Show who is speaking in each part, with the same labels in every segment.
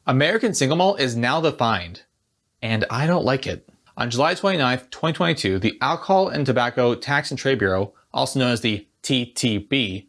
Speaker 1: American Single Malt is now defined, and I don't like it. On July 29th, 2022, the Alcohol and Tobacco Tax and Trade Bureau, also known as the TTB,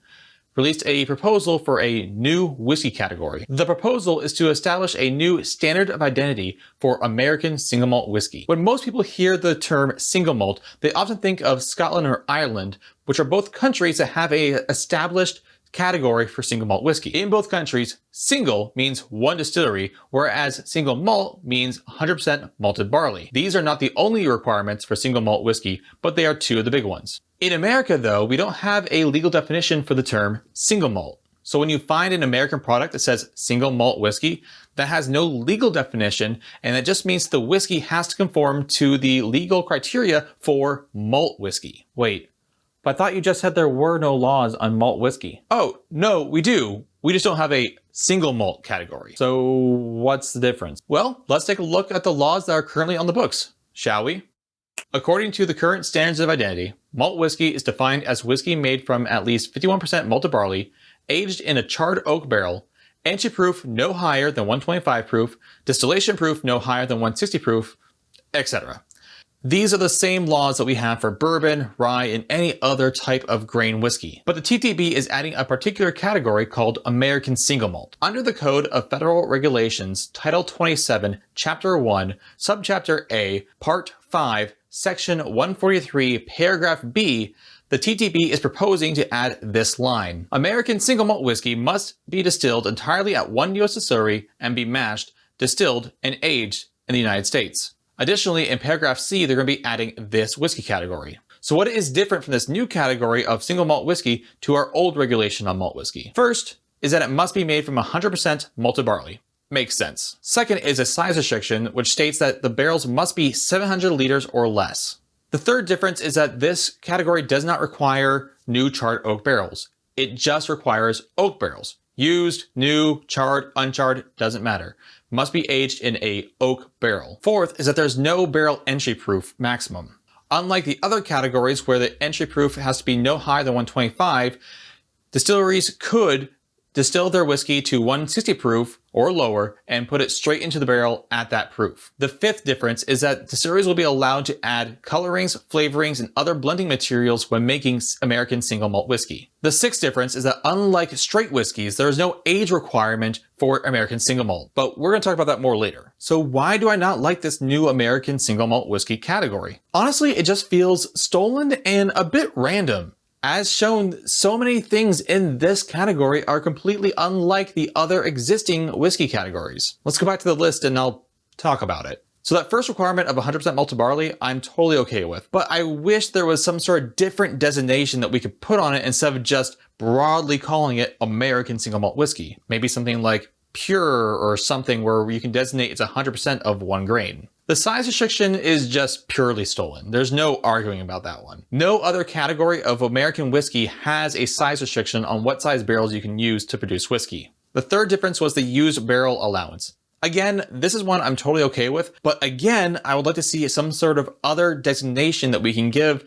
Speaker 1: released a proposal for a new whiskey category. The proposal is to establish a new standard of identity for American single malt whiskey. When most people hear the term single malt, they often think of Scotland or Ireland, which are both countries that have an established category for single malt whiskey. In both countries, single means one distillery, whereas single malt means 100% malted barley. These are not the only requirements for single malt whiskey, but they are two of the big ones. In America, though, we don't have a legal definition for the term single malt. So when you find an American product that says single malt whiskey, that has no legal definition, and that just means the whiskey has to conform to the legal criteria for malt whiskey. Wait. But I thought you just said there were no laws on malt whiskey. Oh, no, we do. We just don't have a single malt category. So what's the difference? Well, let's take a look at the laws that are currently on the books, shall we? According to the current standards of identity, malt whiskey is defined as whiskey made from at least 51% malted barley, aged in a charred oak barrel, entry proof no higher than 125 proof, distillation proof no higher than 160 proof, etc. These are the same laws that we have for bourbon, rye, and any other type of grain whiskey. But the TTB is adding a particular category called American Single Malt. Under the Code of Federal Regulations, Title 27, Chapter 1, Subchapter A, Part 5, Section 143, Paragraph B, the TTB is proposing to add this line. American Single Malt Whiskey must be distilled entirely at one U.S. distillery and be mashed, distilled, and aged in the United States. Additionally, in paragraph C, they're going to be adding this whiskey category. So what is different from this new category of single malt whiskey to our old regulation on malt whiskey? First is that it must be made from 100% malted barley. Makes sense. Second is a size restriction, which states that the barrels must be 700 liters or less. The third difference is that this category does not require new charred oak barrels. It just requires oak barrels. Used, new, charred, uncharred, doesn't matter. Must be aged in a oak barrel. Fourth is that there's no barrel entry proof maximum. Unlike the other categories where the entry proof has to be no higher than 125, distilleries could distill their whiskey to 160 proof or lower and put it straight into the barrel at that proof. The fifth difference is that distilleries will be allowed to add colorings, flavorings, and other blending materials when making American single malt whiskey. The sixth difference is that unlike straight whiskeys, there is no age requirement for American single malt, but we're going to talk about that more later. So why do I not like this new American single malt whiskey category? Honestly, it just feels stolen and a bit random. As shown, so many things in this category are completely unlike the other existing whiskey categories. Let's go back to the list and I'll talk about it. So that first requirement of 100% malted barley, I'm totally okay with, but I wish there was some sort of different designation that we could put on it instead of just broadly calling it American single malt whiskey. Maybe something like pure or something where you can designate it's 100% of one grain. The size restriction is just purely stolen. There's no arguing about that one. No other category of American whiskey has a size restriction on what size barrels you can use to produce whiskey. The third difference was the used barrel allowance. Again, this is one I'm totally okay with, but again, I would like to see some sort of other designation that we can give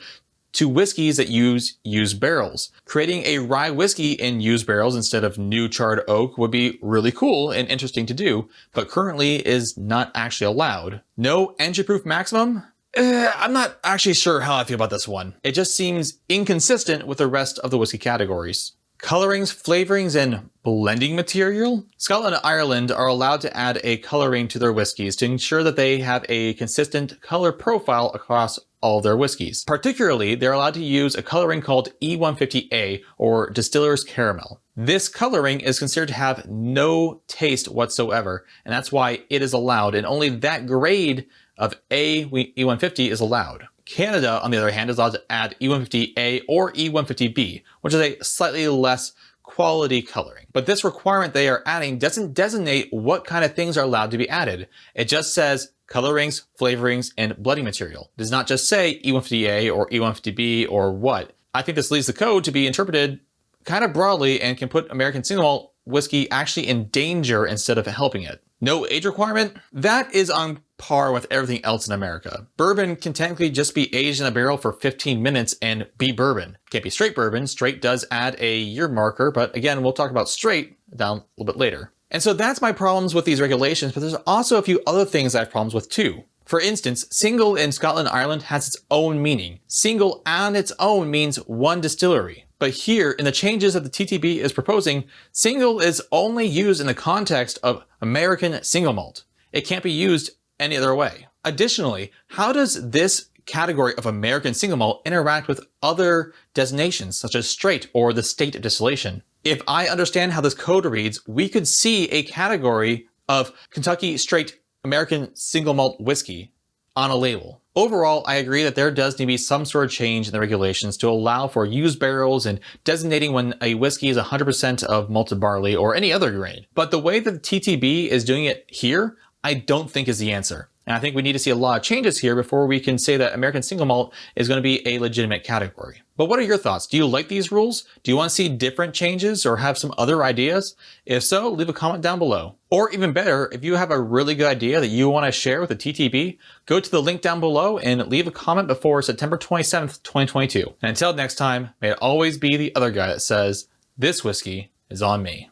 Speaker 1: to whiskeys that use used barrels. Creating a rye whiskey in used barrels instead of new charred oak would be really cool and interesting to do, but currently is not actually allowed. No entry proof maximum? I'm not actually sure how I feel about this one. It just seems inconsistent with the rest of the whiskey categories. Colorings, flavorings, and blending material? Scotland and Ireland are allowed to add a coloring to their whiskeys to ensure that they have a consistent color profile across all their whiskeys. Particularly, they're allowed to use a coloring called E150A, or Distiller's Caramel. This coloring is considered to have no taste whatsoever, and that's why it is allowed, and only that grade of E150 is allowed. Canada, on the other hand, is allowed to add E150A or E150B, which is a slightly less quality coloring. But this requirement they are adding doesn't designate what kind of things are allowed to be added. It just says colorings, flavorings, and blending material. It does not just say E150A or E150B or what. I think this leaves the code to be interpreted kind of broadly and can put American single malt whiskey actually in danger instead of helping it. No age requirement? That is on par with everything else in America. Bourbon can technically just be aged in a barrel for 15 minutes and be bourbon. Can't be straight bourbon. Straight does add a year marker, but again, we'll talk about straight down a little bit later. And so that's my problems with these regulations, but there's also a few other things I have problems with too. For instance, single in Scotland and Ireland has its own meaning. Single on its own means one distillery. But here, in the changes that the TTB is proposing, single is only used in the context of American single malt. It can't be used any other way. Additionally, how does this category of American single malt interact with other designations such as straight or the state of distillation? If I understand how this code reads, we could see a category of Kentucky straight American single malt whiskey on a label. Overall, I agree that there does need to be some sort of change in the regulations to allow for used barrels and designating when a whiskey is 100% of malted barley or any other grain. But the way that the TTB is doing it here, I don't think is the answer. And I think we need to see a lot of changes here before we can say that American single malt is going to be a legitimate category. But what are your thoughts? Do you like these rules? Do you want to see different changes or have some other ideas? If so, leave a comment down below. Or even better, if you have a really good idea that you want to share with the TTB, go to the link down below and leave a comment before September 27th, 2022. And until next time, may it always be the other guy that says, "This whiskey is on me."